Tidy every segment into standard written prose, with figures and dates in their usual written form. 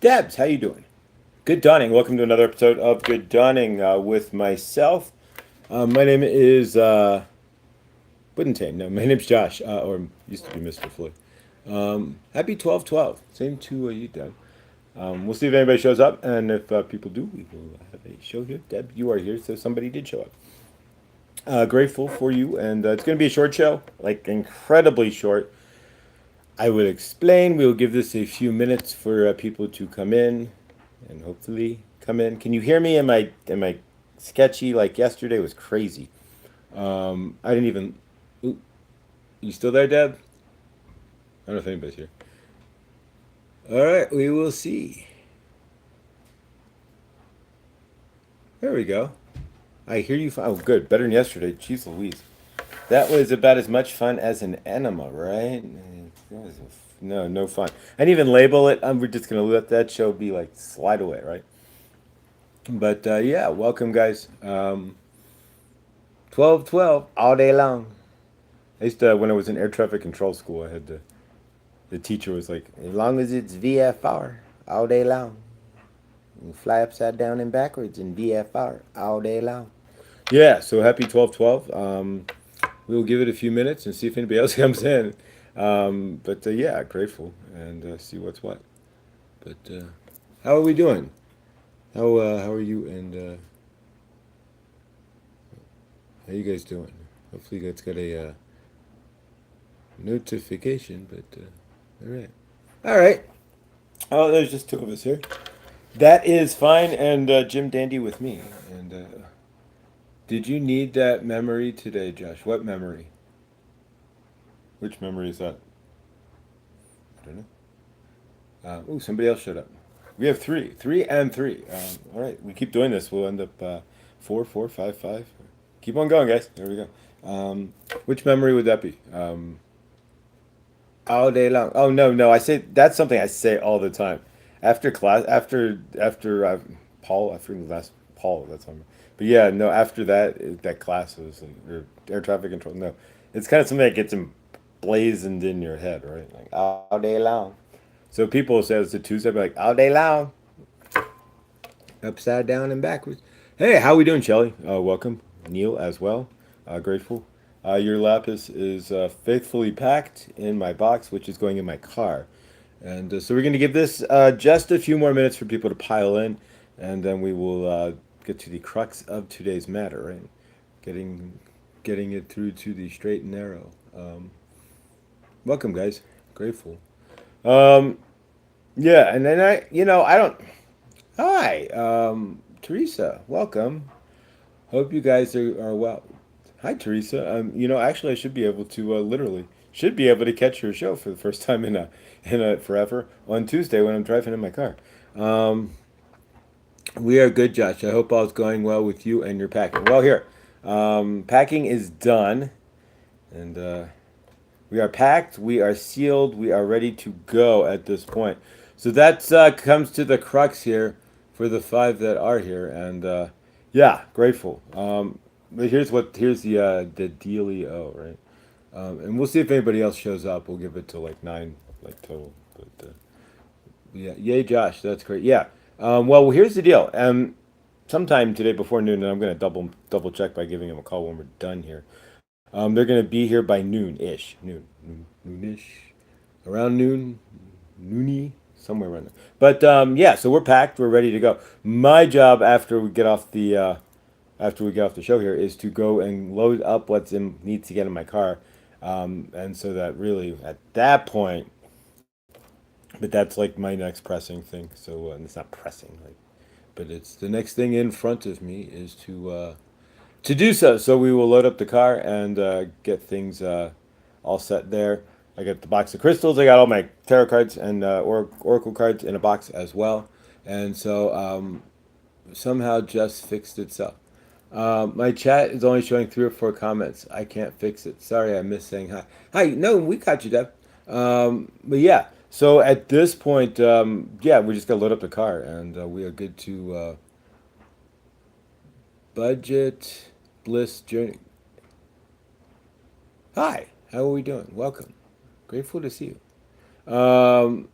Debs, how you doing? Good dawning. Welcome to another episode of Good Dawning with myself. My name is Buddentane. No, my name's Josh, or used to be Mr. Floyd. Happy 12/12. Same to you, Deb. We'll see if anybody shows up, and if people do, we will have a show here. Deb, you are here, so somebody did show up. Grateful for you, and it's going to be a short show, like incredibly short. I will explain. We will give this a few minutes for people to come in, and hopefully come in. Can you hear me? Am I sketchy? Like yesterday was crazy. I didn't even. Ooh, you still there, Deb? I don't know if anybody's here. All right, we will see. There we go. I hear you. Oh, good. Better than yesterday. Jeez Louise. That was about as much fun as an enema, right? No, no fun. I didn't even label it. We're just gonna let that show be like slide away, right? But yeah, welcome guys. 12/12 all day long. I used to, when I was in air traffic control school, I had the teacher was like, as long as it's VFR all day long. You fly upside down and backwards in VFR all day long. Yeah, so happy 12/12. We'll give it a few minutes and see if anybody else comes in. But yeah, grateful and see what's what. But how are we doing? How are you and how you guys doing? Hopefully you guys got a notification. But all right, all right. Oh, there's just two of us here. That is fine, and Jim Dandy with me. And did you need that memory today, Josh? What memory? Which memory is that? I don't know. Oh, somebody else showed up. We have three and three. All right, we keep doing this. We'll end up four, four, five, five. Keep on going, guys. There we go. Which memory would that be? All day long. Oh no, no. I say that's something I say all the time. After class, after Paul, I forget the last Paul. That's on. But yeah, no. After that class was or air traffic control. No, it's kind of something that gets emblazoned in your head, right? Like all day long. So people say it's a Tuesday, I'd be like all day long, upside down and backwards. Hey, how we doing, Shelly? Welcome, Neil as well. Grateful. Your lapis is faithfully packed in my box, which is going in my car. And so we're going to give this just a few more minutes for people to pile in, and then we will get to the crux of today's matter, right? Getting getting it through to the straight and narrow. Welcome, guys. Grateful. Um, yeah, and then I don't. Hi, Teresa. Welcome. Hope you guys are well. Hi, Teresa. Actually, I should be able to literally should be able to catch your show for the first time in a forever on Tuesday when I'm driving in my car. Um, we are good, Josh. I hope all's going well with you and your packing. Well, here, packing is done, and we are packed. We are sealed. We are ready to go at this point. So that comes to the crux here for the five that are here, and yeah, grateful. But here's the dealio, right? And we'll see if anybody else shows up. We'll give it to like nine, like total. But yeah, yay, Josh, that's great. Yeah. Well, here's the deal. Sometime today before noon, and I'm gonna double check by giving him a call when we're done here. They're gonna be here by noon ish, noonish, around noon, noony, somewhere around there. But yeah, so we're packed. We're ready to go. My job after we get off the show here is to go and load up what's in needs to get in my car, and so that really at that point, but that's like my next pressing thing. So and it's not pressing, like, but it's the next thing in front of me is to do so. So we will load up the car and get things all set there. I got the box of crystals. I got all my tarot cards and oracle cards in a box as well. And so somehow just fixed itself. My chat is only showing three or four comments. I can't fix it. Sorry, I missed saying hi. Hi, no, we caught you, Deb. But yeah, so at this point, yeah, we just got to load up the car and we are good to budget bliss journey. Hi, how are we doing? Welcome. Grateful to see you. Um,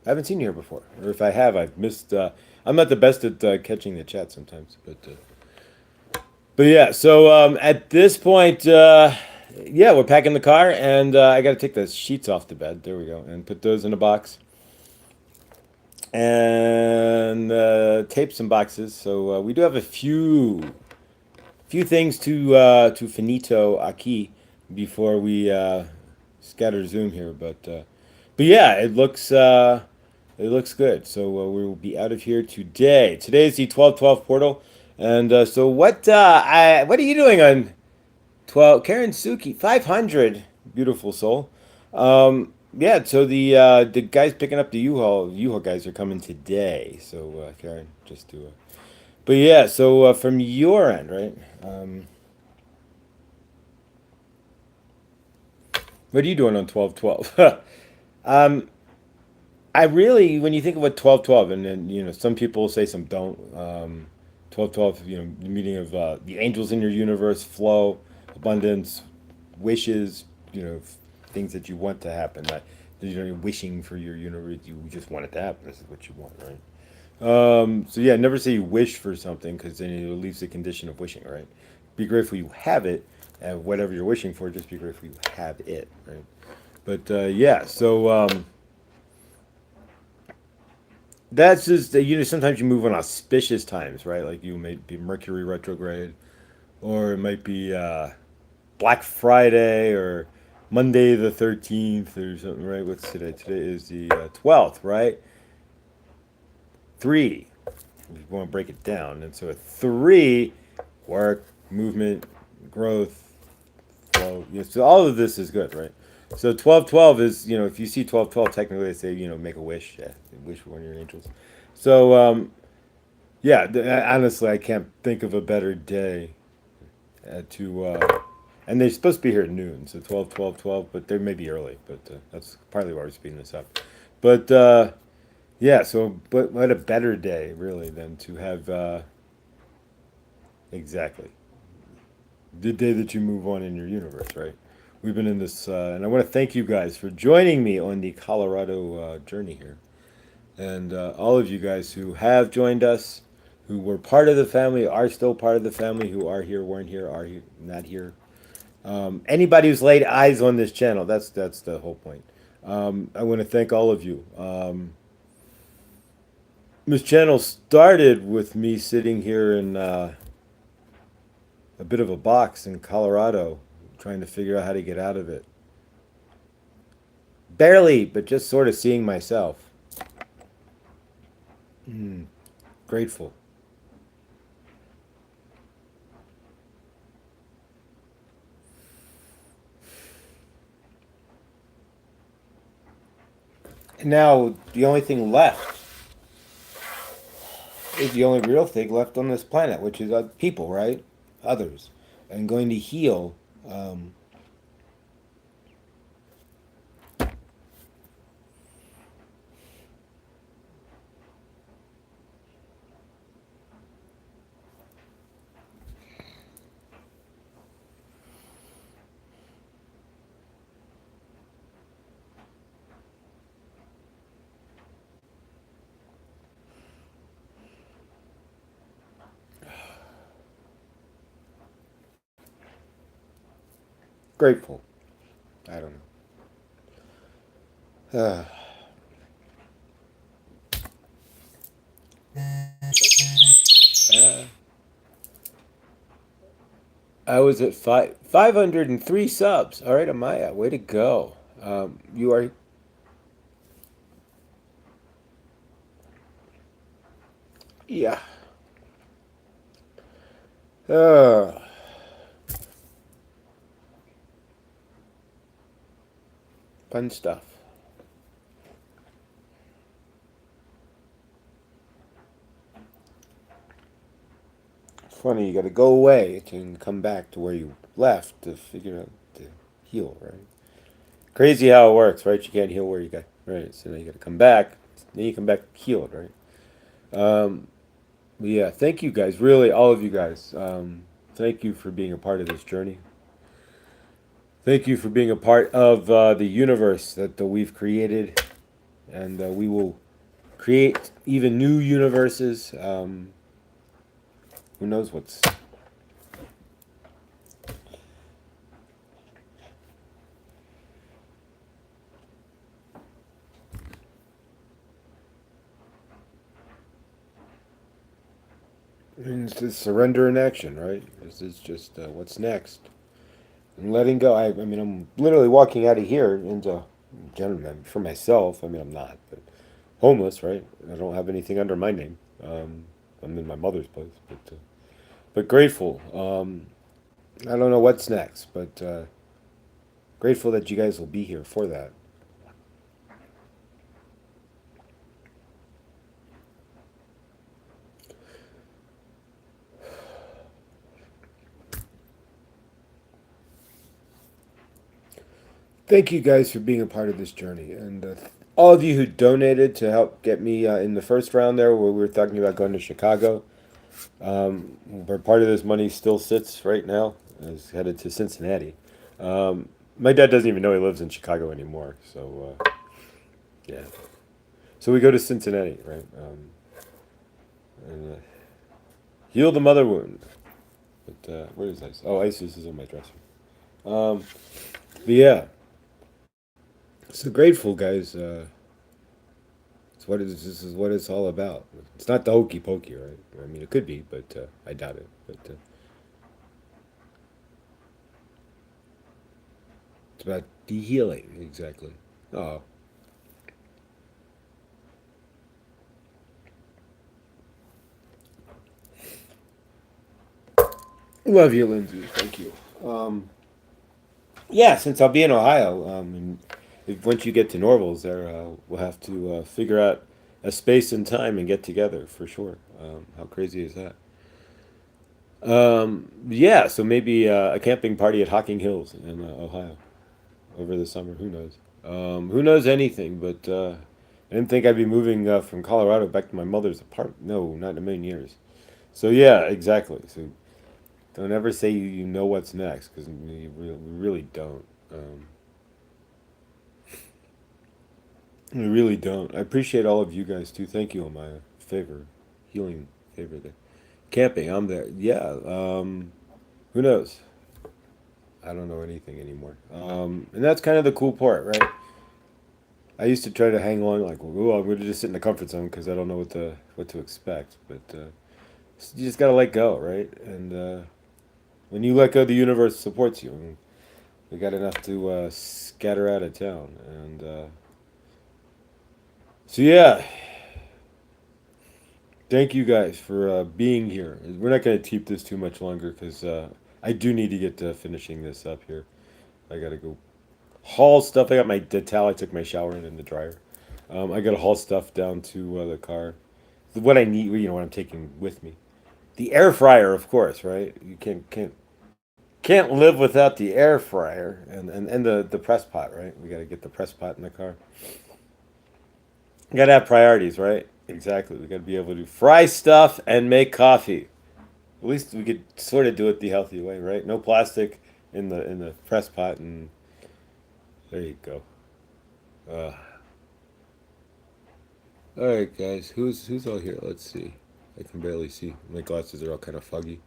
I haven't seen you here before, or if I have, I've missed. I'm not the best at catching the chat sometimes, but yeah. So at this point, yeah, we're packing the car, and I got to take the sheets off the bed. There we go, and put those in a box, and tape some boxes. So we do have a few things to finito aquí before we scatter Zoom here, but yeah, it looks good. So we will be out of here today. Today is the 1212 portal, and so what are you doing on 12? Karen Suki 500, beautiful soul. Yeah, so the guys picking up the U-Haul guys are coming today. So Karen, just to but yeah, so from your end, right? What are you doing on 1212? um, I really, when you think of what 1212, and then, some people say some don't. 1212, the meaning of the angels in your universe, flow, abundance, wishes, things that you want to happen. Not, you're wishing for your universe, you just want it to happen. This is what you want, right? So yeah, never say you wish for something because then it leaves the condition of wishing, right? Be grateful you have it, and whatever you're wishing for, just be grateful you have it, right? But yeah, so that's just sometimes you move on auspicious times, right? Like you may be Mercury retrograde, or it might be Black Friday or Monday the 13th or something, right? What's today? Today is the 12th, right? Three. We want to break it down, and so a three, work, movement, growth, flow. So all of this is good, right? So 1212 is, if you see 1212, technically they say, make a wish. Yeah, wish for one of your angels. So, yeah, honestly, I can't think of a better day and they're supposed to be here at noon, so 12, 12, 12, but they may be early, but that's partly why we're speeding this up. But, yeah, so, but what a better day, really, than to have, exactly, the day that you move on in your universe, right? We've been in this, and I want to thank you guys for joining me on the Colorado journey here. And all of you guys who have joined us, who were part of the family, are still part of the family, who are here, weren't here, are here, not here. Anybody who's laid eyes on this channel, that's the whole point. I want to thank all of you. This channel started with me sitting here in a bit of a box in Colorado, trying to figure out how to get out of it. Barely, but just sort of seeing myself. Grateful. And now the only thing left is the only real thing left on this planet, which is people, right? Others, and going to heal. Um, Grateful. I don't know. Uh, I was at 503 subs. All right, Amaya, way to go. You are, yeah. Uh, Fun stuff. It's funny, you got to go away to come back to where you left to figure out to heal, right? Crazy how it works, right? You can't heal where you got, right? So then you got to come back. Then you come back healed, right? But yeah, thank you guys, really, all of you guys. Thank you for being a part of this journey. Thank you for being a part of the universe that we've created. and we will create even new universes. Who knows what's it's just surrender in action, right? This is just what's next. And letting go. I mean, I'm literally walking out of here into, gentlemen, for myself. I mean, I'm not, but homeless, right? I don't have anything under my name. I'm in my mother's place, but grateful. I don't know what's next, but grateful that you guys will be here for that. Thank you guys for being a part of this journey, and all of you who donated to help get me in the first round there, where we were talking about going to Chicago. Where part of this money still sits right now is headed to Cincinnati. My dad doesn't even know he lives in Chicago anymore, so yeah. So we go to Cincinnati, right? And heal the mother wound. But where is ice? Oh, ice is in my dresser. Um, but yeah, so grateful, guys. It's what this is what it's all about. It's not the hokey pokey, right? I mean, it could be, but I doubt it. But it's about the healing, exactly. Oh, love you, Lindsay. Thank you. Yeah, since I'll be in Ohio, and once you get to Norvals, there we'll have to figure out a space and time and get together for sure. How crazy is that? Yeah, so maybe a camping party at Hocking Hills in Ohio over the summer. Who knows? Who knows anything? But I didn't think I'd be moving from Colorado back to my mother's apartment. No, not in a million years. So yeah, exactly. So don't ever say you know what's next because we really don't. We really don't. I appreciate all of you guys too. Thank you on my favor, healing favor there. Camping, I'm there. Yeah. Who knows? I don't know anything anymore. And that's kind of the cool part, right? I used to try to hang on like, oh, I'm going to just sit in the comfort zone because I don't know what to expect. But you just gotta let go, right? And when you let go, the universe supports you. And we got enough to scatter out of town, and so yeah, thank you guys for being here. We're not going to keep this too much longer because I do need to get to finishing this up here. I got to go haul stuff. I got my the towel I took my shower in the dryer. I got to haul stuff down to the car. What I need, what I'm taking with me. The air fryer, of course, right? You can't live without the air fryer and the press pot, right? We got to get the press pot in the car. You got to have priorities, right? Exactly. We got to be able to fry stuff and make coffee. At least we could sort of do it the healthy way, right? No plastic in the press pot, and there you go. Uh, all right, guys. Who's all here? Let's see. I can barely see. My glasses are all kind of foggy.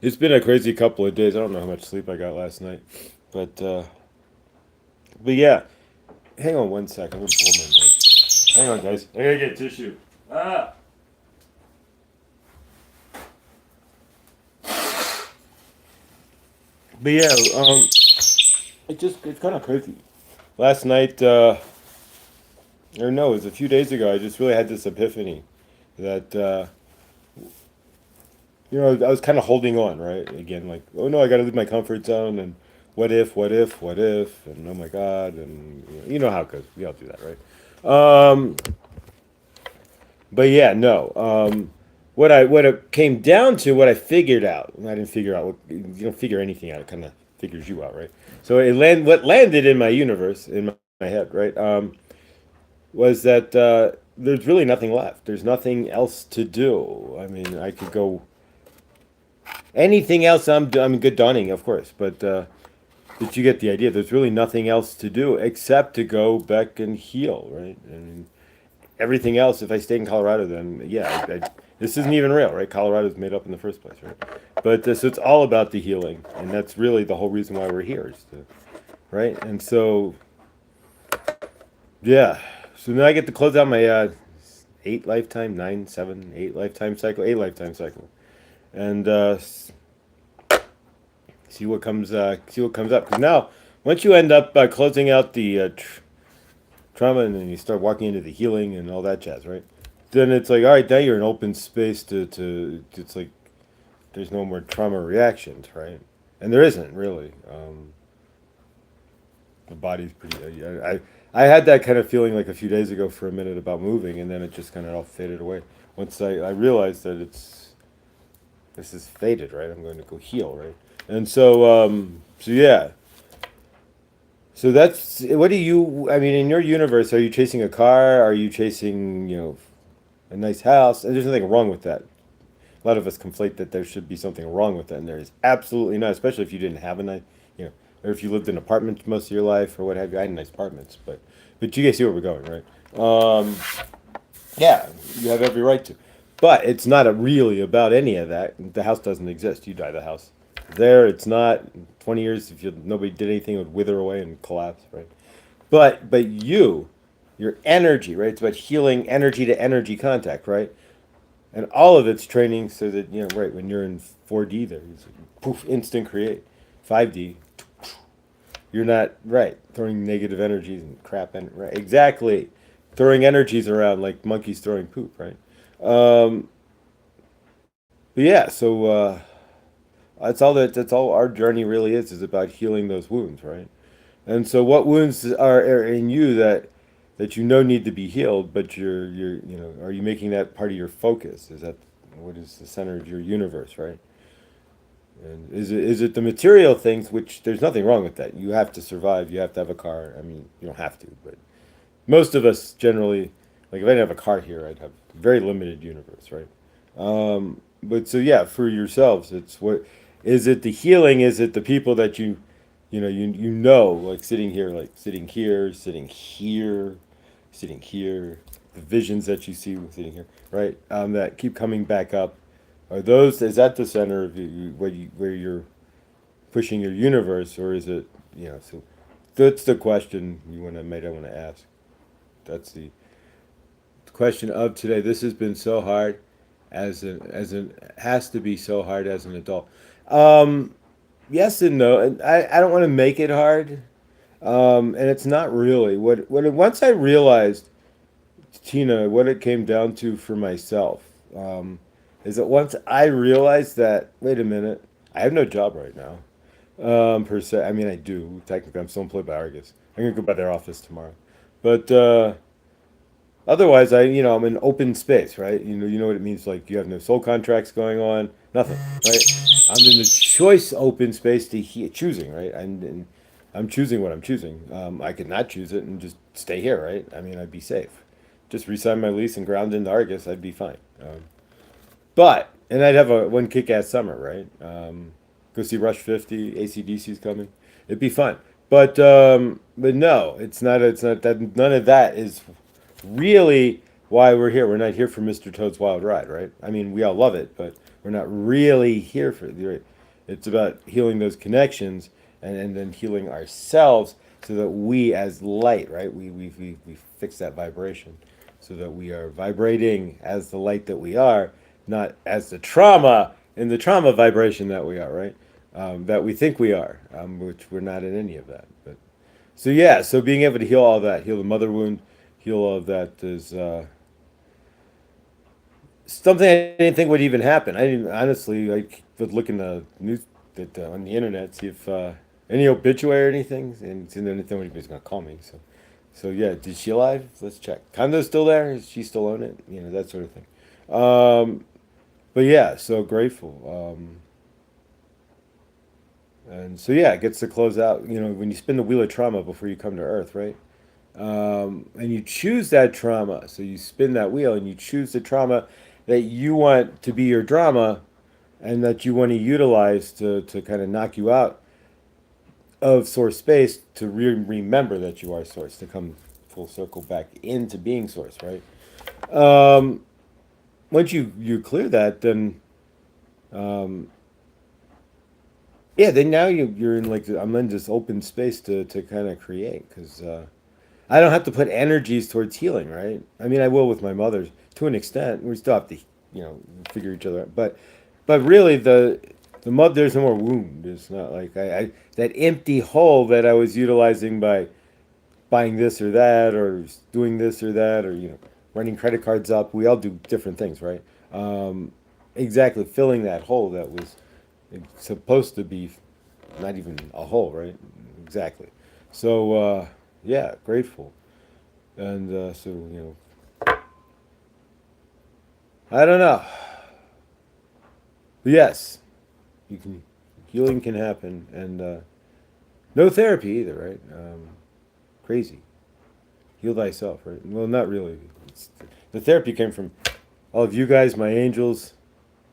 It's been a crazy couple of days. I don't know how much sleep I got last night, but uh, but yeah. Hang on one sec. I'm gonna pull my mic. Hang on, guys. I gotta get tissue. Ah. But yeah, it's kind of crazy. Last night, or no, it was a few days ago. I just really had this epiphany that I was kind of holding on, right? Again, like, oh no, I got to leave my comfort zone, and what if, and oh my god, and you know how it goes. We all do that, right? But yeah, no. What it came down to, what I figured out, and I didn't figure out. You don't figure anything out. It kind of figures you out, right? So what landed in my universe, in my head, right? Was that there's really nothing left. There's nothing else to do. I mean, I could go anything else. I'm good donning, of course, but you get the idea. There's really nothing else to do except to go back and heal, right? I mean, everything else, if I stayed in Colorado, then yeah, this isn't even real, right? Colorado's made up in the first place, right? But so it's all about the healing, and that's really the whole reason why we're here, is to, right? And so yeah, so now I get to close out my eight lifetime, nine, seven, eight lifetime cycle, eight lifetime cycle, and see what comes up. Because now, once you end up closing out the trauma, and then you start walking into the healing and all that jazz, right? Then it's like, all right, now you're in open space to it's like there's no more trauma reactions, right? And there isn't really. The body's pretty. I had that kind of feeling like a few days ago for a minute about moving, and then it just kind of all faded away. Once I realized that this is faded, right? I'm going to go heal, right? And so yeah. So that's what do you? I mean, in your universe, are you chasing a car? Are you chasing a nice house? And there's nothing wrong with that. A lot of us conflate that there should be something wrong with that, and there is absolutely not. Especially if you didn't have a nice, or if you lived in apartments most of your life or what have you. I had nice apartments, but you guys see where we're going, right? Yeah, you have every right to. But it's not really about any of that. The house doesn't exist. You die the house. There, it's not. 20 years, if nobody did anything, it would wither away and collapse, right? But your energy, right? It's about healing energy to energy contact, right? And all of it's training so that, right, when you're in 4D there, it's poof, instant create. 5D, you're not, right, throwing negative energies and crap, right? Exactly. Throwing energies around like monkeys throwing poop, right? Um, but yeah, so that's all our journey really is about healing those wounds, right? And so what wounds are in you that need to be healed, but are you making that part of your focus? Is that what is the center of your universe, right? And is it the material things, which there's nothing wrong with that. You have to survive, you have to have a car. I mean, you don't have to, but most of us generally, like if I didn't have a car here, I'd have a very limited universe, right? But so yeah, for yourselves, it's what is it the healing? Is it the people that like sitting here, like sitting here, sitting here, sitting here, the visions that you see sitting here, right? That keep coming back up. Are those is that the center of where you're pushing your universe, or is it So that's the question might I want to ask. That's the question of today. This has been so hard, as an has to be so hard as an adult. Um, yes and no, and I don't want to make it hard. And it's not really once I realized, Tina, what it came down to for myself, is that once I realized that, wait a minute, I have no job right now, per se. I mean, I do technically. I'm still employed by Argus. I'm gonna go by their office tomorrow, but otherwise, I'm in open space, right? You know what it means. Like you have no soul contracts going on, nothing, right? I'm in the choice open space choosing, right? And I'm choosing what I'm choosing. I could not choose it and just stay here, right? I mean, I'd be safe. Just resign my lease and ground into Argus, I'd be fine. And I'd have a one kick-ass summer, right? Go see Rush 50, ACDC's coming. It'd be fun. But no, it's not. It's not that. None of that is really why we're here. We're not here for Mr. Toad's Wild Ride, right? I mean, we all love it, but we're not really here for it. It's about healing those connections and then healing ourselves so that we, as light, right? We fix that vibration so that we are vibrating as the light that we are, not as the trauma in the trauma vibration that we are, right? That we think we are, which we're not in any of that. But so yeah, so being able to heal all that, heal the mother wound, heal all of that is something I didn't think would even happen. I didn't honestly. I would look in the news on the internet, see if any obituary or anything, and see anything anybody's gonna call me. So yeah, is she alive? Let's check. Condo's still there. Is she still own it? That sort of thing. But yeah, so grateful. And so yeah, it gets to close out. When you spin the wheel of trauma before you come to Earth, right? And you choose that trauma. So you spin that wheel and you choose the trauma that you want to be your drama and that you want to utilize to kind of knock you out of source space to remember that you are source, to come full circle back into being source, right? Um, once you clear that, then um, yeah, then now you're in like I'm in this open space to kind of create because I don't have to put energies towards healing, right? I mean, I will with my mother to an extent. We still have to, figure each other out. But really, the mother, there's no more wound. It's not like I that empty hole that I was utilizing by buying this or that or doing this or that or running credit cards up. We all do different things, right? Exactly, filling that hole that was supposed to be not even a hole, right? Exactly. So yeah, grateful. And so, I don't know. But yes, you can healing can happen, and no therapy either, right? Crazy. Heal thyself, right? Well, not really. The therapy came from all of you guys, my angels,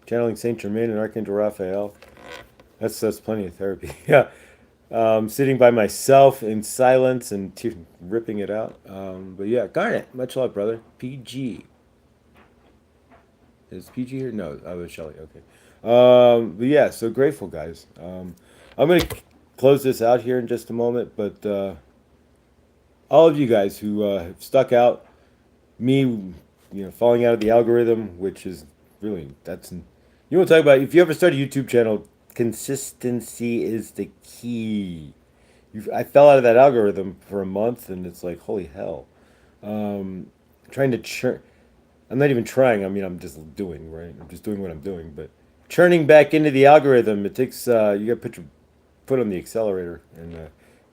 channeling Saint Germain and Archangel Raphael. That's plenty of therapy. Yeah. Sitting by myself in silence and ripping it out. But yeah, Garnet, much love, brother. PG. Is PG here? No, I was Shelly. Okay. But yeah, so grateful, guys. I'm going to close this out here in just a moment, but all of you guys who have stuck out, me, falling out of the algorithm, which is really, you want to talk about, if you ever start a YouTube channel, consistency is the key. I fell out of that algorithm for a month, and it's like, holy hell. Trying to churn. I'm not even trying. I mean, I'm just doing, right? I'm just doing what I'm doing. But churning back into the algorithm, it takes, you got to put your foot on the accelerator and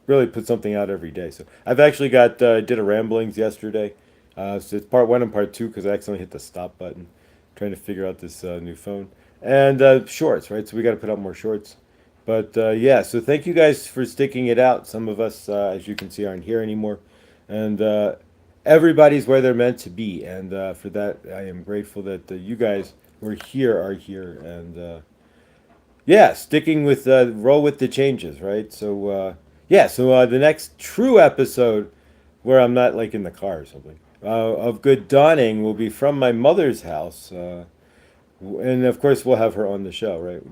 really put something out every day. So I've actually did a ramblings yesterday. So it's part one and part two because I accidentally hit the stop button trying to figure out this new phone. And shorts, right? So we got to put out more shorts. But yeah, so thank you guys for sticking it out. Some of us, as you can see, aren't here anymore. And everybody's where they're meant to be. And for that, I am grateful that you guys who are here. And yeah, sticking with roll with the changes, right? So yeah, so the next true episode where I'm not like in the car or something of Good Dawning will be from my mother's house. And of course, we'll have her on the show, right?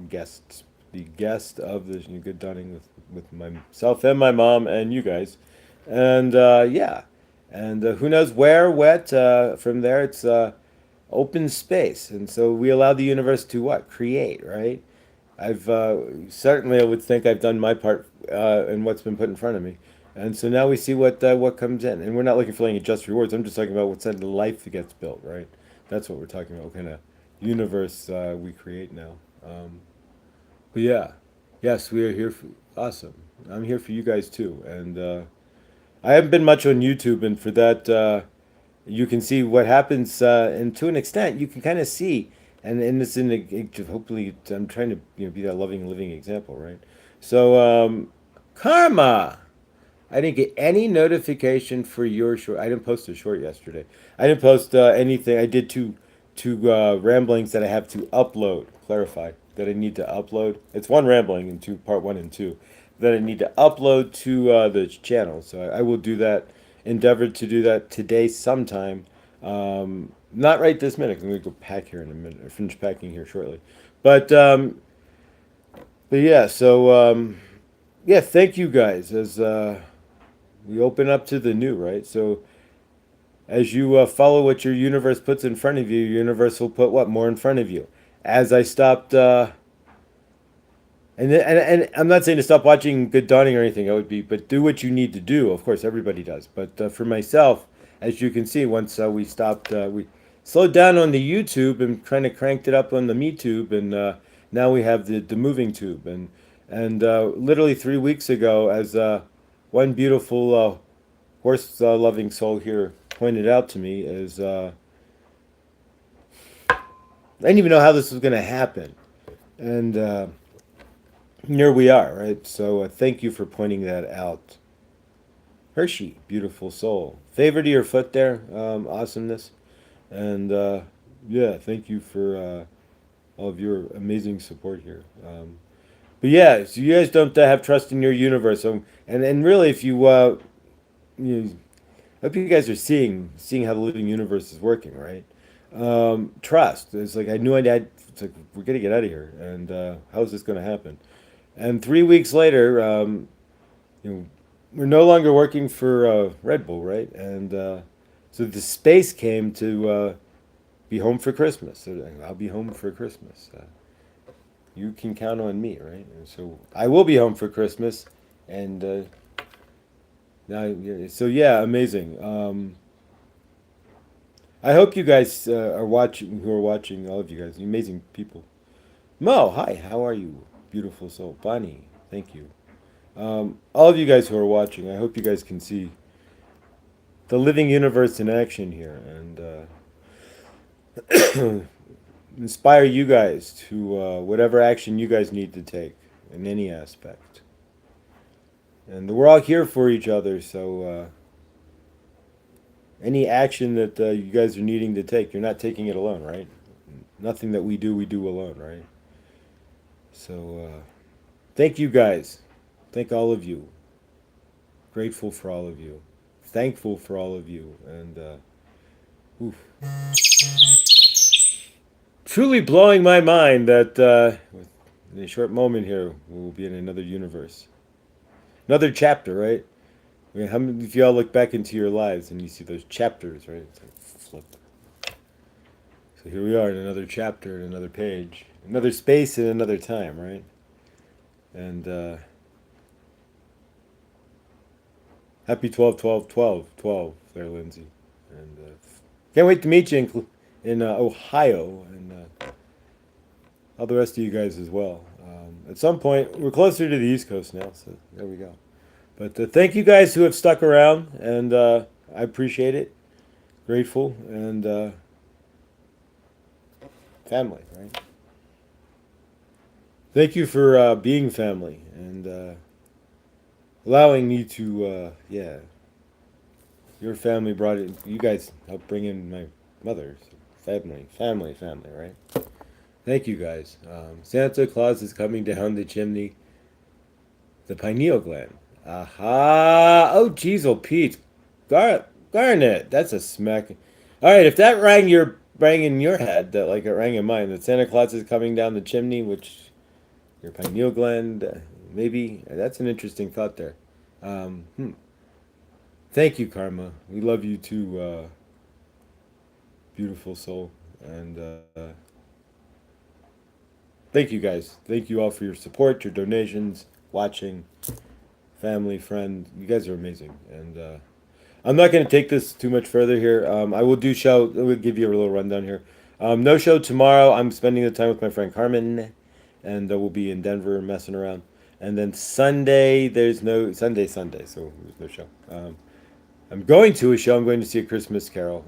The guest of the Good Dawning with myself and my mom and you guys. And yeah, and who knows where, what, from there, it's open space. And so we allow the universe to what? Create, right? I've certainly, I would think I've done my part in what's been put in front of me. And so now we see what comes in. And we're not looking for any just rewards. I'm just talking about what's in the life that gets built, right? That's what we're talking about. What kind of universe we create now. But yeah, yes, we are here for awesome. I'm here for you guys too, and I haven't been much on YouTube, and for that, you can see what happens, and to an extent, you can kind of see, and it's in the hopefully I'm trying to be that loving living example, right? So karma. I didn't get any notification for your short. I didn't post a short yesterday. I didn't post anything. I did two ramblings that I have to upload. Clarify that I need to upload. It's one rambling in two, part one and two, that I need to upload to the channel. So I will do that. Endeavor to do that today sometime. Not right this minute. I'm gonna go pack here in a minute. Or finish packing here shortly. But but yeah. So yeah. Thank you guys as. We open up to the new, right? So as you follow what your universe puts in front of you, your universe will put what more in front of you. As I stopped, and I'm not saying to stop watching Good Dawning or anything. I would be, but do what you need to do. Of course, everybody does. But for myself, as you can see, once we stopped, we slowed down on the YouTube and kind of cranked it up on the MeTube, and now we have the moving tube. And literally 3 weeks ago, as one beautiful horse loving soul here pointed out to me, is I didn't even know how this was going to happen. And here we are, right? So thank you for pointing that out. Hershey, beautiful soul. Favor to your foot there, awesomeness. And yeah, thank you for all of your amazing support here. But yeah, so you guys don't have trust in your universe. And really, if you, you hope you guys are seeing how the living universe is working, right? Trust. It's like I knew I had. It's like we're gonna get out of here, and how is this gonna happen? And 3 weeks later, you know, we're no longer working for Red Bull, right? And so the space came to be home for Christmas. So I'll be home for Christmas. You can count on me, right? And so I will be home for Christmas, and now, yeah, so yeah, amazing. I hope you guys are watching. Who are watching? All of you guys, amazing people. Mo, hi. How are you? Beautiful soul. Bonnie, thank you. All of you guys who are watching, I hope you guys can see the living universe in action here, and inspire you guys to whatever action you guys need to take in any aspect. And we're all here for each other, so any action that you guys are needing to take, you're not taking it alone, right? Nothing that we do alone, right? So thank you guys. Thank all of you. Grateful for all of you. Thankful for all of you. And oof. Truly blowing my mind that in a short moment here, we'll be in another universe. Another chapter, right? I mean, how many of y'all look back into your lives and you see those chapters, right? It's like flip. So here we are in another chapter, in another page, another space, and another time, right? And happy 12, 12, 12, 12 there, Lindsay. And can't wait to meet you in Ohio and all the rest of you guys as well. At some point, we're closer to the East Coast now, so there we go. But thank you guys who have stuck around, and I appreciate it. Grateful, and family, right? Thank you for being family and allowing me to, yeah, your family brought it. You guys helped bring in my mother. So family, right? Thank you guys. Santa Claus is coming down the chimney. The pineal gland. Aha! Oh, jeez, oh, Pete. Garnet, that's a smack. All right, if that rang in your head, that like it rang in mine, that Santa Claus is coming down the chimney, which your pineal gland, maybe that's an interesting thought there. Hmm. Thank you, Karma. We love you too, beautiful soul, and thank you guys. Thank you all for your support, your donations, watching, family, friend. You guys are amazing, and I'm not going to take this too much further here. I will do show. I will give you a little rundown here. No show tomorrow. I'm spending the time with my friend Carmen, and we'll be in Denver messing around. And then Sunday, there's no Sunday, so there's no show. I'm going to a show. I'm going to see a Christmas Carol.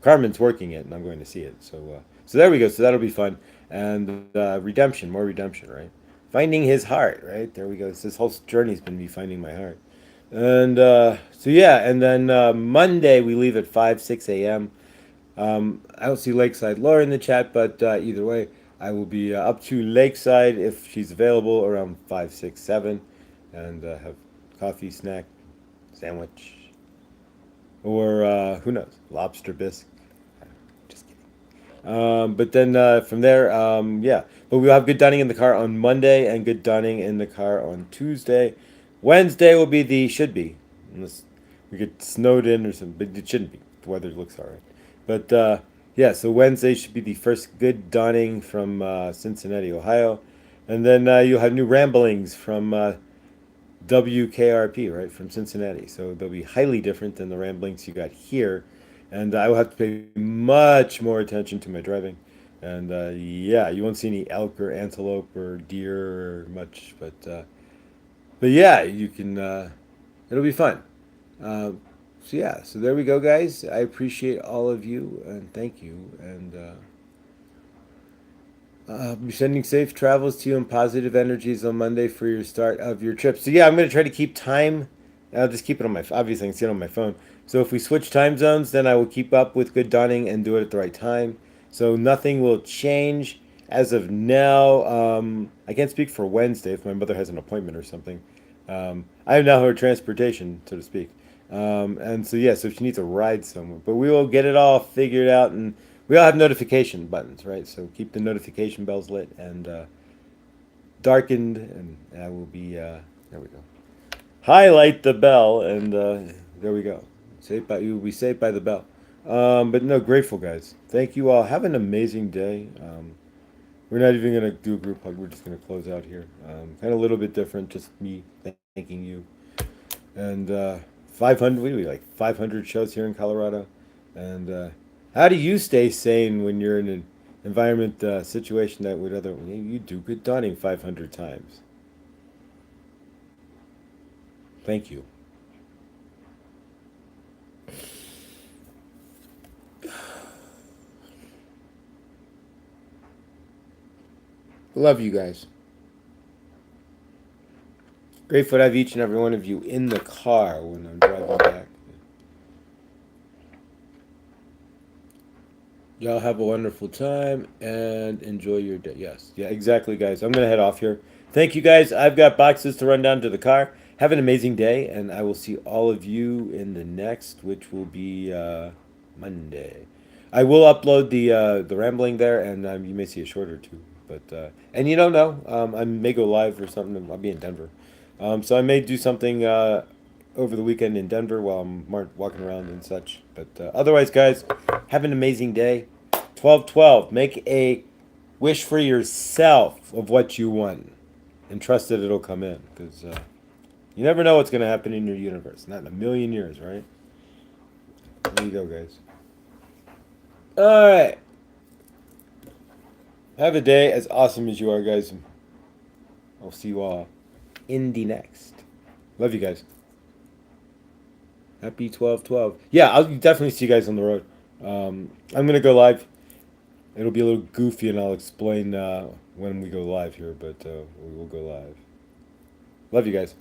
Carmen's working it, and I'm going to see it. So there we go. So that'll be fun. And redemption, more redemption, right? Finding his heart, right? There we go. So this whole journey's been me finding my heart. And so yeah, and then Monday we leave at 5, 6 a.m. I don't see Lakeside Laura in the chat, but either way, I will be up to Lakeside if she's available around 5, 6, 7, and have coffee, snack, sandwich, or who knows, lobster bisque. Just kidding. But then from there, yeah. But we'll have good dining in the car on Monday and good dining in the car on Tuesday. Wednesday will be should be, unless we get snowed in or something, but it shouldn't be. The weather looks all right. But yeah, so Wednesday should be the first good dawning from Cincinnati, Ohio. And then you'll have new ramblings from WKRP, right, from Cincinnati. So they'll be highly different than the ramblings you got here. And I will have to pay much more attention to my driving. And yeah, you won't see any elk or antelope or deer or much, but yeah, you can. It'll be fun. Uh, so yeah, so there we go, guys. I appreciate all of you and thank you. And be sending safe travels to you and positive energies on Monday for your start of your trip. So yeah, I'm gonna try to keep time. I'll just keep it on my. Obviously, I can see it on my phone. So if we switch time zones, then I will keep up with good dawning and do it at the right time. So nothing will change as of now. I can't speak for Wednesday if my mother has an appointment or something. I have now her transportation, so to speak. And so yeah, so she needs a ride somewhere. But we will get it all figured out, and we all have notification buttons, right? So keep the notification bells lit and darkened, and I will be. There we go. Highlight the bell, and there we go. Saved by you will be saved by the bell. But no, grateful guys. Thank you all. Have an amazing day. We're not even gonna do a group hug. We're just gonna close out here. Kind of a little bit different. Just me thanking you. And 500. What do we like? 500 shows here in Colorado. And how do you stay sane when you're in an environment situation that would other you do good dawning 500 times? Thank you. Love you guys. Grateful to have each and every one of you in the car when I'm driving back. Y'all have a wonderful time and enjoy your day. Yes. Yeah, exactly, guys. I'm going to head off here. Thank you, guys. I've got boxes to run down to the car. Have an amazing day, and I will see all of you in the next, which will be Monday. I will upload the rambling there, and you may see a short or two. But and you don't know, I may go live or something. I'll be in Denver, so I may do something over the weekend in Denver while I'm walking around and such. But otherwise, guys, have an amazing day. 12-12. Make a wish for yourself of what you want, and trust that it'll come in. Because you never know what's going to happen in your universe. Not in a million years, right? There you go, guys. All right. Have a day as awesome as you are, guys. I'll see you all in the next. Love you guys. Happy 12-12. Yeah, I'll definitely see you guys on the road. I'm going to go live. It'll be a little goofy, and I'll explain when we go live here, but we will go live. Love you guys.